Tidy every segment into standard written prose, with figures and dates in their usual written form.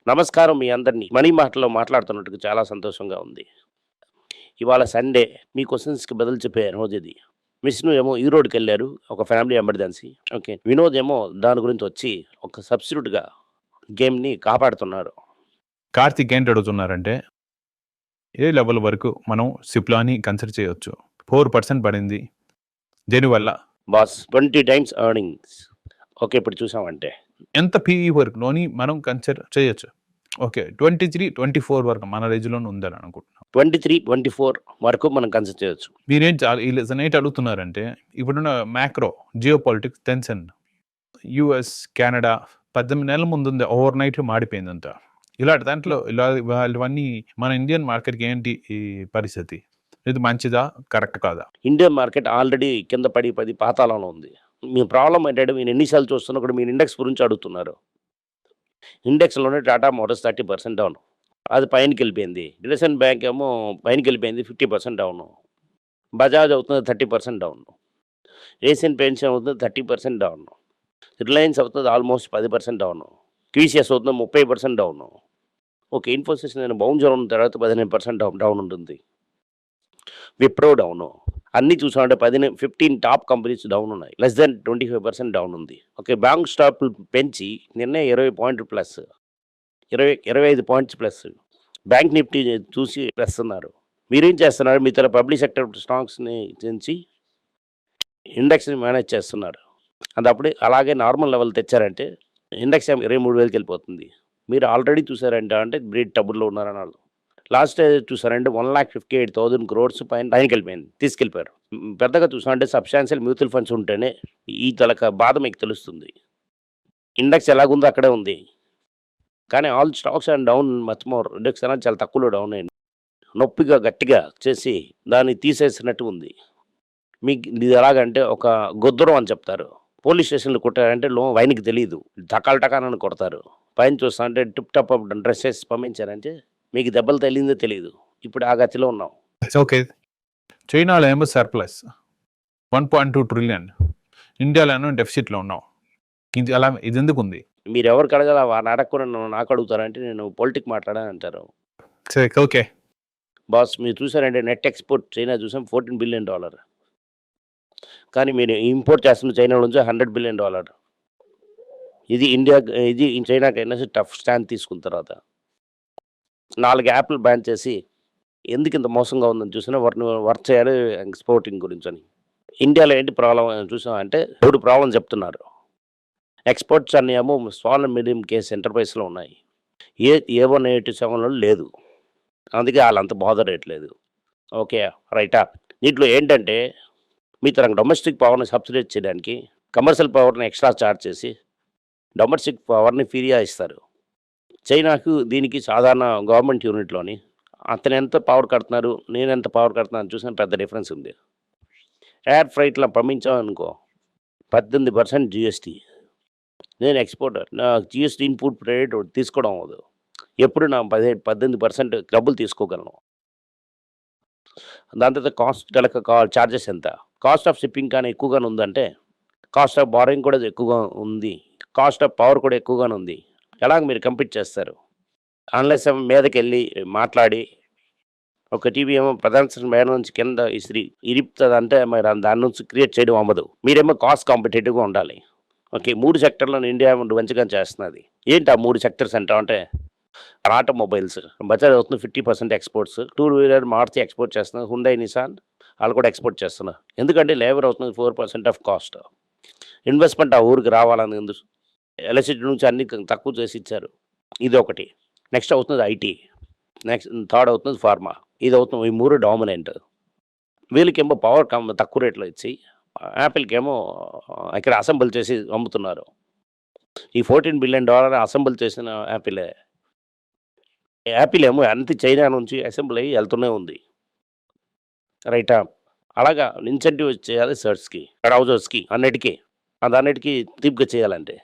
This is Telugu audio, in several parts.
నమస్కారం మీ అందరినీ. మనీ మాటల్లో మాట్లాడుతున్నట్టుగా చాలా సంతోషంగా ఉంది. ఇవాళ సండే. మీ క్వెషన్స్‌కి బదులు చెప్పే రోజు ఇది. విష్ణు ఏమో ఈరోడ్‌కెళ్లారు. ఒక ఫ్యామిలీ ఎమర్జెన్సీ. ఓకే. వినోద్ ఏమో దాని గురించి వచ్చి ఒక సబ్‌స్టిట్యూట్‌గా గేమ్‌ని కాపాడుతున్నారు. కార్తిక్ ఏంటి అడుగుతున్నారంటే, ఏ లెవెల్ వరకు మనం సిప్లాని కన్సిడర్ చేయొచ్చు? 4% పడింది. దేనివల్ల? Boss 20 times earnings. ఓకే. ఇప్పుడు చూసామంటే ఎంత పీఈ వరకులోని మనం కన్సిడర్ చేయొచ్చు? ఓకే. 23, 24 వరకు మన రేంజ్‌లోనే ఉందని అనుకుంటున్నాం. 23, 24 వరకు మనం కన్సిడర్ చేయొచ్చు. వీళ్ళేంటి అడుగుతున్నారంటే, ఇప్పుడున్న macro geopolitics tension US, Canada 18 నెలల ముందుంది. ఓవర్ నైట్ మాడిపోయిందంతా. ఇలాంటి దాంట్లో ఇవన్నీ మన ఇండియన్ మార్కెట్‌కి ఏంటి ఈ పరిస్థితి? ఇది మంచిదా? కరెక్ట్ కాదా? ఇండియన్ మార్కెట్ ఆల్రెడీ కింద పడి పాతాళంలో ఉంది. మీ ప్రాబ్లమ్ ఏంటంటే మీరు ఎన్ని సార్లు చూస్తున్నా కూడా మీరు ఇండెక్స్ గురించి అడుగుతున్నారు. ఇండెక్స్‌లోనే టాటా మోటార్స్ 30% డౌన్. అది పైనకెళ్ళిపోయింది. ఇండస్ఇండ్ బ్యాంక్ ఏమో పైనకెళ్ళిపోయింది 50% డౌను. బజాజ్ అవుతుంది 30% డౌను. ఏషియన్ పెయింట్స్ అవుతుంది 30% డౌను. రిలయన్స్ అవుతుంది ఆల్మోస్ట్ 10% డౌను. టీసీఎస్ అవుతుంది 30% డౌను. ఓకే. ఇన్ఫోసిస్ నేను బౌన్స్ జోన్ తర్వాత 15% డౌన్ ఉంటుంది. విప్రో డౌను. అన్నీ చూసామంటే 15 టాప్ కంపెనీస్ డౌన్ ఉన్నాయి. లెస్ దెన్ 25% డౌన్ ఉంది. ఓకే. బ్యాంక్ స్టాక్‌లు పెంచి నిన్నే 20 పాయింట్లు plus. 25 points plus. Bank Nifty చూసి ప్లస్ అన్నారు. మీరేం చేస్తున్నారు? మీ పబ్లిక్ సెక్టర్ స్టాక్స్‌ని తెంచి ఇండెక్స్‌ని మేనేజ్ చేస్తున్నారు. అదప్పుడు అలాగే నార్మల్ లెవెల్ తెచ్చారంటే ఇండెక్స్ 23,000కి వెళ్ళిపోతుంది. మీరు ఆల్రెడీ చూసారంటే అంటే గ్రేట్ ట్రబుల్‌లో ఉన్నారని అర్థం. లాస్ట్ చూసారంటే 1,58,000 క్రోర్స్ పైనకెళ్ళిపోయింది. తీసుకెళ్ళిపోయారు. పెద్దగా చూసామంటే సబ్స్టాన్షియల్ మ్యూచువల్ ఫండ్స్ ఉంటేనే ఈ బాధ మీకు తెలుస్తుంది. ఇండెక్స్ ఎలాగుందో అక్కడే ఉంది. కానీ all stocks and down much more. Index అనేది చాలా తక్కువలో డౌన్ అయింది. నొప్పిగా గట్టిగా చేసి దాన్ని తీసేసినట్టు ఉంది. మీకు ఇది ఎలాగంటే ఒక గొద్దురం అని చెప్తారు. పోలీస్ స్టేషన్‌లో కొట్టారంటే వైన్‌కి తెలీదు. టకాల్టకానని కొడతారు. పైన చూస్తా అంటే టిప్ టాప్ డ్రెస్ ఏసి పంపించారంటే మీకు దెబ్బలు తగిలిందో తెలీదు. ఇప్పుడు ఆ గతిలో ఉన్నాం. ఓకే. చైనాలో ఏమో సర్ప్లస్ 1.2 ట్రిలియన్. ఇండియాలోనేమో డెఫిసిట్‌లో ఉన్నాం. ఇది ఎందుకుంది? మీరెవరికి అడగాల వాడిని అడగకుండా నాకు అడుగుతారంటే నేను పొలిటిక్ మాట్లాడాను అంటారు. సరే. ఓకే. బాస్ మీరు చూసారంటే నెట్ ఎక్స్‌పోర్ట్ చైనా చూసాం $14 బిలియన్. కానీ మీరు ఇంపోర్ట్ చేస్తున్న చైనా నుంచి $100 బిలియన్. ఇది చైనాకైనా టఫ్ స్టాండ్ తీసుకున్న తర్వాత 4 యాప్‌లు బ్యాన్ చేసి ఎందుకు ఇంత మోసంగా ఉందని చూసినా వర్క్ చేయాలి ఎక్స్‌పోర్టింగ్ గురించని. ఇండియాలో ఏంటి ప్రాబ్లమ్ చూసామంటే 3 ప్రాబ్లమ్ చెప్తున్నారు. ఎక్స్‌పోర్ట్స్ అన్నీ ఏమో స్మాల్ అండ్ మీడియం కేస్ ఎంటర్‌ప్రైజ్‌లో ఉన్నాయి. A1, A27లో లేదు. అందుకే ఆళ్ళంత బాదర్ అయ్యట్లేదు. ఓకే. రైటా? దీంట్లో ఏంటంటే మీ డొమెస్టిక్ పవర్‌ని సబ్సిడైజ్ చేయడానికి కమర్షియల్ పవర్‌ని ఎక్స్ట్రా చార్జ్ చేసి డొమెస్టిక్ పవర్‌ని ఫ్రీగా ఇస్తారు. చైనాకు దీనికి సాధారణ గవర్నమెంట్ యూనిట్‌లోని అతనెంత పవర్ కడుతున్నారు, నేనెంత పవర్ కడుతున్నాను చూసినా పెద్ద డిఫరెన్స్ ఉంది. ఎయిర్ ఫ్రైట్‌లో పంపించామనుకో 18% జీఎస్టీ. నేను ఎక్స్‌పోర్టర్. నా జీఎస్టీ ఇన్పుట్ రేట్ తీసుకోవడం అవ్వదు. ఎప్పుడు నా 18% డబ్బులు తీసుకోగలను. దాని తర్వాత చార్జెస్ ఎంత? కాస్ట్ ఆఫ్ షిప్పింగ్ కానీ ఎక్కువగానే ఉందంటే కాస్ట్ ఆఫ్ బారోయింగ్ కూడా ఎక్కువగా ఉంది. కాస్ట్ ఆఫ్ పవర్ కూడా ఎక్కువగానే ఉంది. ఎలాగ మీరు కంపీట్ చేస్తారు? అన్లెస్ మీదకెళ్ళి మాట్లాడి ఒక టీవీ ఏమో ప్రదర్శన మేడ నుంచి కింద ఇరుపుతదంటే మరి దాని నుంచి క్రియేట్ చేయడం అవ్వదు. మీరేమో కాస్ట్ కాంపిటేటివ్‌గా ఉండాలి. ఓకే. 3 సెక్టర్‌లోని ఇండియా మంచిగా చేస్తున్నది. ఏంటి ఆ 3 సెక్టర్స్ అంటావంటే ఆటోమొబైల్స్. బజాజ్ అవుతుంది 50% ఎక్స్‌పోర్ట్స్. 2 వీలర్ మారుతి ఎక్స్‌పోర్ట్ చేస్తున్నారు. హుండై, నిసాన్ ఆళ్ళు కూడా ఎక్స్‌పోర్ట్ చేస్తున్నారు. ఎందుకంటే లేబర్ అవుతుంది 4% ఆఫ్ కాస్ట్. ఇన్వెస్ట్‌మెంట్ ఆ ఊరికి రావాలని ఉంది. ఎలక్ట్రిసిటీ నుంచి అన్ని తక్కువ చేసి ఇచ్చారు. ఇదొకటి. నెక్స్ట్ అవుతుంది ఐటీ. నెక్స్ట్ థర్డ్ అవుతుంది ఫార్మా. ఇది అవుతుంది. ఈ 3 డామినెంట్. వీళ్ళకేమో పవర్ తక్కువ రేట్‌లో ఇచ్చి యాపిల్‌కేమో ఇక్కడ అసెంబుల్ చేసి అమ్ముతున్నారు. ఈ $14 బిలియన్ అసెంబుల్ చేసిన యాపిలే. యాపిల్ ఏమో అంత చైనా నుంచి అసెంబుల్ అయ్యి వెళ్తూనే ఉంది. రైటా? అలాగా ఇన్సెంటివ్ చేయాలి సెర్చ్‌కి, బ్రౌజర్స్‌కి అన్నిటికి. అదన్నిటికి తీపిగా చేయాలంటే.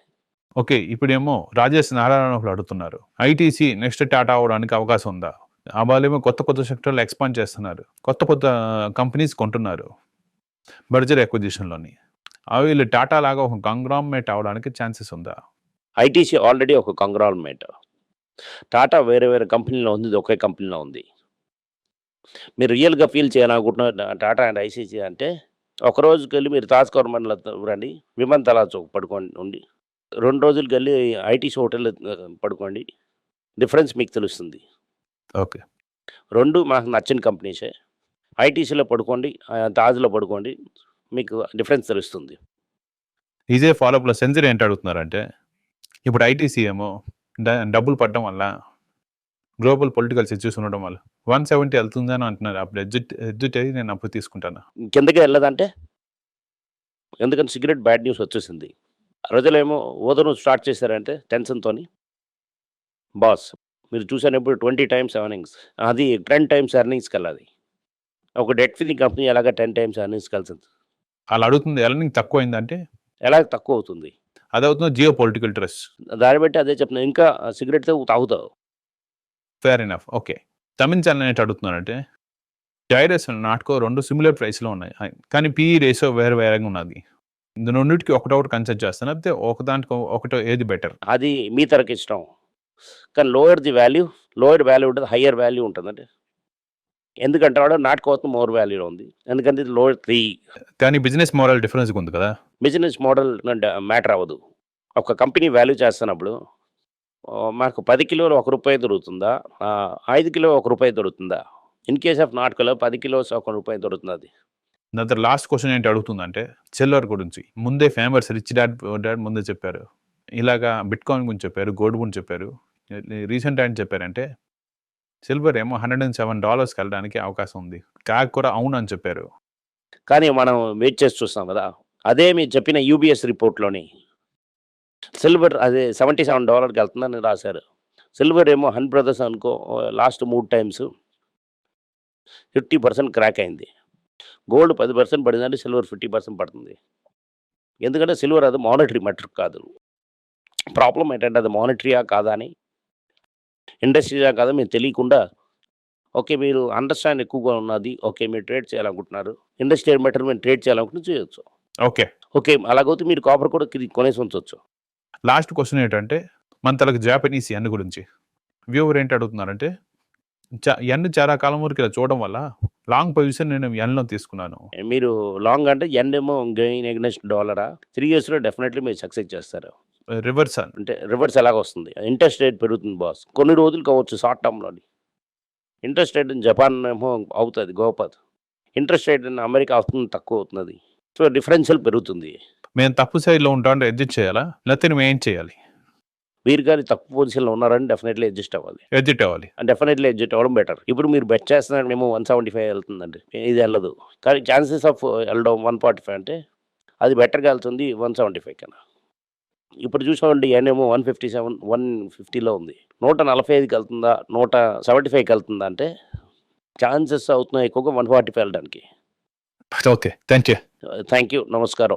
ఓకే. ఇప్పుడేమో రాజేష్ నారాయణ అడుగుతున్నారు. ఐటీసీ నెక్స్ట్ టాటా అవ్వడానికి అవకాశం ఉందా? వాళ్ళేమో కొత్త సెక్టర్‌లో ఎక్స్‌పాండ్ చేస్తున్నారు. కొత్త కంపెనీస్ కొంటున్నారు. మెర్జర్ అక్విజిషన్‌లోని. వీళ్ళు టాటా లాగా ఒక కంగ్లామరేట్ అవ్వడానికి ఛాన్సెస్ ఉందా? ఐటీసీ ఆల్రెడీ ఒక కంగ్లామరేట్. టాటా వేరే వేరే కంపెనీలో ఉంది, ఇది ఒకే కంపెనీలో ఉంది. మీరు రియల్‌గా ఫీల్ చేయాలనుకుంటున్న టాటా అండ్ ఐసీసీ అంటే, ఒక రోజుకెళ్ళి మీరు తాజ్ కర్మన్‌లో రండి, విమాన్ తలా చౌక్ పడుకోండి. 2 రోజులకెళ్ళి ఐటీసీ హోటల్‌లో పడుకోండి. డిఫరెన్స్ మీకు తెలుస్తుంది. ఓకే. 2 మాకు నచ్చిన కంపెనీసే. ఐటీసీలో పడుకోండి, తాజ్‌లో పడుకోండి. మీకు డిఫరెన్స్ తెలుస్తుంది. ఇదే ఫాలోఅప్‌లో సెంచరీ ఏంటి అడుగుతున్నారంటే, ఇప్పుడు ఐటీసీ ఏమో డబ్బులు పడడం వల్ల, గ్లోబల్ పొలిటికల్ సిట్యుయేషన్ ఉండడం వల్ల 170 వెళ్తుందని అంటున్నారు. అప్పుడు ఎగ్జిట్ అయ్యి నేను అప్పు తీసుకుంటాను. కిందకే వెళ్ళదంటే? ఎందుకంటే సిగరెట్ బ్యాడ్ న్యూస్ వచ్చేసింది. ప్రజలేమో ఊదడం స్టార్ట్ చేశారంటే టెన్షన్‌తోని. బాస్ మీరు చూసానప్పుడు 20 టైమ్స్ ఎర్నింగ్స్. అది 10 టైమ్స్ ఎర్నింగ్స్‌కెళ్ళాలి. ఒక డెట్ ఫ్రీ కంపెనీ ఎలాగా 10 టైమ్స్ ఎర్నింగ్స్‌కెళ్తుంది? అలా అడుగుతుంది ఎర్నింగ్ తక్కువైందంటే ఎలా తక్కువ అవుతుంది? అదవుతుంది జియో పొలిటికల్ ట్రస్ట్. దాన్ని బట్టి అదే చెప్తున్నా. ఇంకా సిగరెట్ తాగుతావు. Fair enough. Okay. Tamil channel ఏంటి అడుగుతున్నారంటే, జైడస్ నాట్కో 2 సిమిలర్ ప్రైస్‌లో ఉన్నాయి. కానీ పీఈ రేషియో వేరే వేరేగా ఉన్నది. ఇందు రెండిటికి ఒకటొకటి కన్సిడర్ చేస్తాను. లేకపోతే ఒకదానికి ఒకటో ఏది బెటర్? అది మీ తరకిష్టం. కానీ లోయర్ వాల్యూ ఉంటది. హయ్యర్ వాల్యూ ఉంటుందండి. ఎందుకంటే వాడు నాటుకోవతం మోర్ వాల్యూలో ఉంది. ఎందుకంటే ఇది లోయర్ 3 కానీ బిజినెస్ మోడల్ డిఫరెన్స్‌గా ఉంది కదా! బిజినెస్ మోడల్ మ్యాటర్ అవ్వదు. ఒక కంపెనీ వాల్యూ చేస్తున్నప్పుడు మనకు 10 కిలోలు ₹1 దొరుకుతుందా? 5 కిలో ₹1 దొరుకుతుందా? ఇన్ కేస్ ఆఫ్ నాటకలో 10 కిలోస్ ₹1 దొరుకుతుంది అది. నా దగ్గర లాస్ట్ క్వెషన్ ఏంటి అడుగుతుందంటే, సిల్వర్ గురించి. ముందే ఫేమస్ రిచ్ డాడ్ ముందే చెప్పారు. ఇలాగా బిట్‌కాయిన్ గురించి చెప్పారు, గోల్డ్ గురించి చెప్పారు. రీసెంట్ ఏంటి చెప్పారంటే, సిల్వర్ ఏమో $107 వెళ్ళడానికి అవకాశం ఉంది. కాగ్ కూడా అవును అని చెప్పారు. కానీ మనం వెయిట్ చేసి చూస్తాం కదా! అదే మీరు చెప్పిన యూబీఎస్ రిపోర్ట్‌లోని సిల్వర్ అదే $77 వెళ్తుందని రాశారు. సిల్వర్ ఏమో హన్ బ్రదర్స్ అనుకో లాస్ట్ 3 టైమ్స్ 50% క్రాక్ అయింది. గోల్డ్ 10% పడిందంటే సిల్వర్ 50% పడుతుంది. ఎందుకంటే సిల్వర్ అది మానిటరీ మ్యాటర్ కాదు. ప్రాబ్లమ్ ఏంటంటే అది మానిటరీయా కాదా అని, ఇండస్ట్రీయా కాదా మీకు తెలియకుండా, ఓకే మీరు అండర్‌స్టాండ్ ఎక్కువగా ఉన్నది. ఓకే మీరు ట్రేడ్ చేయాలనుకుంటున్నారు. ఇండస్ట్రియల్ మెటల్ మీరు ట్రేడ్ చేయాలనుకుంటే చేయొచ్చు. ఓకే. ఓకే అలాగైతే మీరు కాపర్ కూడా కొనేసి ఉంచొచ్చు. లాస్ట్ క్వెషన్ ఏంటంటే, మన తలకు జాపనీస్ యెన్ గురించి. వ్యూవర్ ఏంటి అడుగుతున్నారంటే, యెన్ చాలా కాలం వరకు ఇలా చూడడం వల్ల లాంగ్ పొజిషన్ నేను యెన్‌లో తీసుకున్నాను. మీరు లాంగ్ అంటే యెన్ ఏమో గెయిన్ అగైన్స్ట్ డాలరా? 3 ఇయర్స్‌లో డెఫినెట్‌లీ మీరు సక్సెస్ చేస్తారు. రివర్స్ అంటే రివర్స్ ఎలాగొస్తుంది? ఇంట్రెస్ట్ రేట్ పెరుగుతుంది బాస్. కొన్ని రోజులు కావచ్చు షార్ట్ టర్మ్‌లోని. ఇంట్రెస్ట్ రేట్ ఇన్ జపాన్ ఏమో అవుతది గోపత్. ఇంట్రెస్ట్ రేట్ ఇన్ అమెరికా అవుతుంది తక్కువ అవుతున్నది. సో డిఫరెన్షియల్ పెరుగుతుంది. మేము తప్పు సైడ్‌లో ఉంటామంటే అడ్జస్ట్ చేయాలా? లేకపోతే నువ్వేం చేయాలి? మీరు గాని తక్కువ పొజిషన్‌లో ఉన్నారని డెఫినెట్‌లీ అడ్జస్ట్ అవ్వాలి. ఎగ్జిట్ అవ్వాలి. డెఫినెట్‌లీ అడ్జస్ట్ అవ్వడం బెటర్. ఇప్పుడు మీరు బెట్ చేస్తున్నారేమో 175 వెళ్తుందండి. ఇది వెళ్ళదు. కానీ ఛాన్సెస్ ఆఫ్ వెళ్ళడం 145 అంటే అది బెటర్‌గా వెళ్తుంది 175 కన్నా. ఇప్పుడు చూసామండి యెన్ ఏమో 157, 150లో ఉంది. 145కి వెళ్తుందా? 175కి వెళ్తుందా? అంటే ఛాన్సెస్ అవుతున్నాయి ఎక్కువగా 145 వెళ్ళడానికి. Okay. Thank you. Thank you. నమస్కారం.